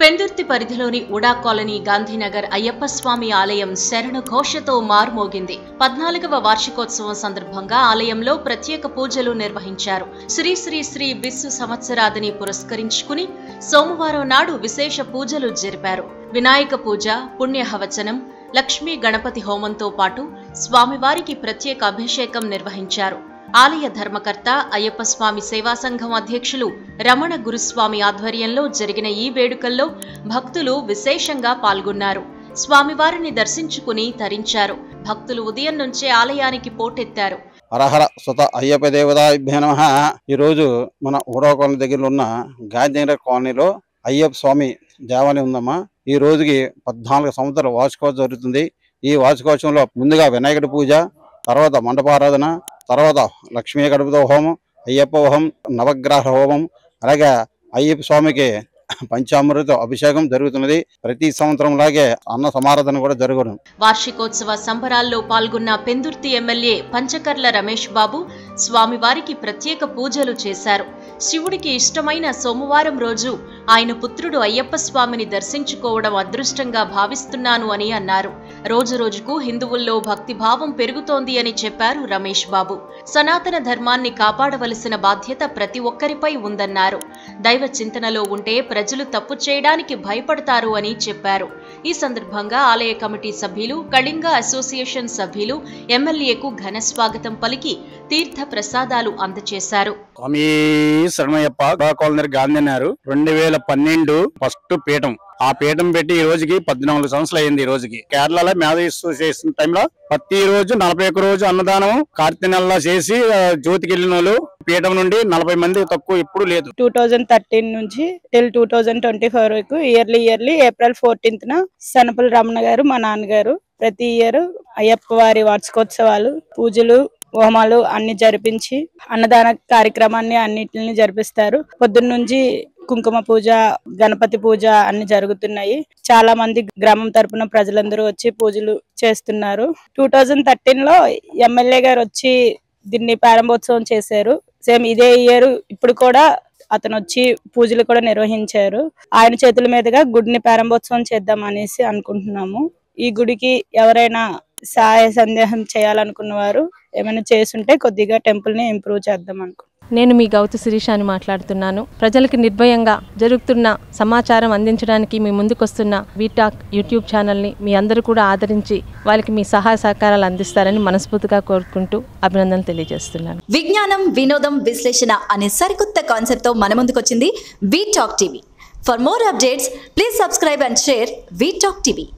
పెందుర్తి పరిధిలోని ఉడా కాలనీ గాంధీనగర్ అయ్యప్ప స్వామి ఆలయం శరణ ఘోషతో మార్మోగింది. 14వ వార్షికోత్సవం సందర్భంగా ఆలయంలో ప్రత్యేక పూజలు నిర్వహించారు. శ్రీ శ్రీ శ్రీ విశ్వ సంవత్సరాదిని పురస్కరించుకుని సోమవారం నాడు విశేష పూజలు జరిపారు. వినాయక పూజ, పుణ్యహవచనం, లక్ష్మీ గణపతి హోమంతో పాటు స్వామివారికి ప్రత్యేక అభిషేకం నిర్వహించారు. ఆలయ ధర్మకర్త అయ్యప్ప స్వామి సేవా సంఘం అధ్యక్షులు రమణ గురుస్వామి ఆధ్వర్యంలో జరిగిన ఈ వేడుకల్లో భక్తులు విశేషంగా పాల్గొన్నారు. స్వామివారిని దర్శించుకుని తరించారు. భక్తులు ఉదయం నుంచే ఆలయానికి పోటెత్తారు. హరహర సుత అయ్యప్ప దేవతాభ్యో నమః. ఈరోజు మన ఉడా కాలనీ దగ్గరలో ఉన్న గాంధీనగర్ కాలనీలో అయ్యప్ప స్వామి దేవాలయం ఉందమ్మా. ఈ రోజుకి 14 సంవత్సరాల వార్షికోత్సవం జరుగుతుంది. ఈ వార్షికోత్సవంలో ముందుగా వినాయకుడి పూజ, తర్వాత మండపారాధన, తర్వాత లక్ష్మీ గణపతి హోమం, అయ్యప్ప హోమం, నవగ్రహ హోమం, అలాగే అయ్యప్ప స్వామికి పంచామృత అభిషేకం జరుగుతున్నది. ప్రతి సంవత్సరం లాగే అన్న సమారాధన కూడా జరుగును. వార్షికోత్సవ సంబరాల్లో పాల్గొన్న పెందుర్తి ఎమ్మెల్యే పంచకర్ల రమేష్ బాబు స్వామివారికి ప్రత్యేక పూజలు చేశారు. శివుడికి ఇష్టమైన సోమవారం రోజు ఆయన పుత్రుడు అయ్యప్ప స్వామిని దర్శించుకోవడం అదృష్టంగా భావిస్తున్నాను అని అన్నారు. రోజు రోజుకు హిందువుల్లో భక్తిభావం పెరుగుతోంది అని చెప్పారు రమేష్ బాబు. సనాతన ధర్మాన్ని కాపాడవలసిన బాధ్యత ప్రతి ఒక్కరిపై ఉందన్నారు. దైవ చింతనలో ఉంటే ప్రజలు తప్పు చేయడానికి భయపడతారు అని చెప్పారు. ఈ సందర్భంగా ఆలయ కమిటీ సభ్యులు, కళింగ అసోసియేషన్ సభ్యులు ఎమ్మెల్యేకు ఘన స్వాగతం పలికి తీర్థ ప్రసాదాలు అందజేశారు. స్వామి శరణయ్యప్ప గాంధీనగర్ 2012 ఫస్ట్ పీఠం. ఆ పీఠం పెట్టి ఈ రోజుకి 14 సంవత్సరాలు అయింది. ఈ రోజుకి కేరళలో మేధ చేసిన టైంలో ప్రతి రోజు 41 రోజు అన్నదానం కార్తీక నెలలో చేసి జ్యోతికి వెళ్ళిన వాళ్ళు పీఠం నుండి 40 మంది తక్కువ ఎప్పుడు లేదు. 2013 నుంచి టిల్ 2024 వరకు ఇయర్లీ ఏప్రిల్ 14న సనపల్లి రమణ గారు, మా నాన్నగారు ప్రతి ఇయర్ అయ్యప్ప వారి వార్షికోత్సవాలు, పూజలు, హోమాలు అన్ని జరిపించి అన్నదాన కార్యక్రమాన్ని అన్నిటిని జరిపిస్తారు. పొద్దున్న నుంచి కుంకుమ పూజ, గణపతి పూజ అన్ని జరుగుతున్నాయి. చాలా మంది గ్రామం తరపున ప్రజలందరూ వచ్చి పూజలు చేస్తున్నారు. 2013లో ఎమ్మెల్యే గారు వచ్చి దీన్ని ప్రారంభోత్సవం చేశారు. సేమ్ ఇదే ఇయర్ ఇప్పుడు కూడా అతను వచ్చి పూజలు కూడా నిర్వహించారు. ఆయన చేతుల మీదుగా గుడిని ప్రారంభోత్సవం చేద్దాం అనేసి అనుకుంటున్నాము. ఈ గుడికి ఎవరైనా సహాయ సందేహం చేయాలనుకున్న వారు ఏమైనా చేస్తుంటే కొద్దిగా టెంపుల్ ని ఇంప్రూవ్ చేద్దాం అనుకుంటున్నాను. నేను మీ గౌతు శిరీష అని మాట్లాడుతున్నాను. ప్రజలకు నిర్భయంగా జరుగుతున్న సమాచారం అందించడానికి మీ ముందుకొస్తున్న వీటాక్ యూట్యూబ్ ఛానల్ని మీ అందరూ కూడా ఆదరించి వాళ్ళకి మీ సహాయ సహకారాలు అందిస్తారని మనస్ఫూర్తిగా కోరుకుంటూ అభినందనలు తెలియజేస్తున్నాను. విజ్ఞానం, వినోదం, విశ్లేషణ అనే సరికొత్త కాన్సెప్ట్ తో మన ముందుకొచ్చింది VTalk TV. For more updates please subscribe and share VTalk TV.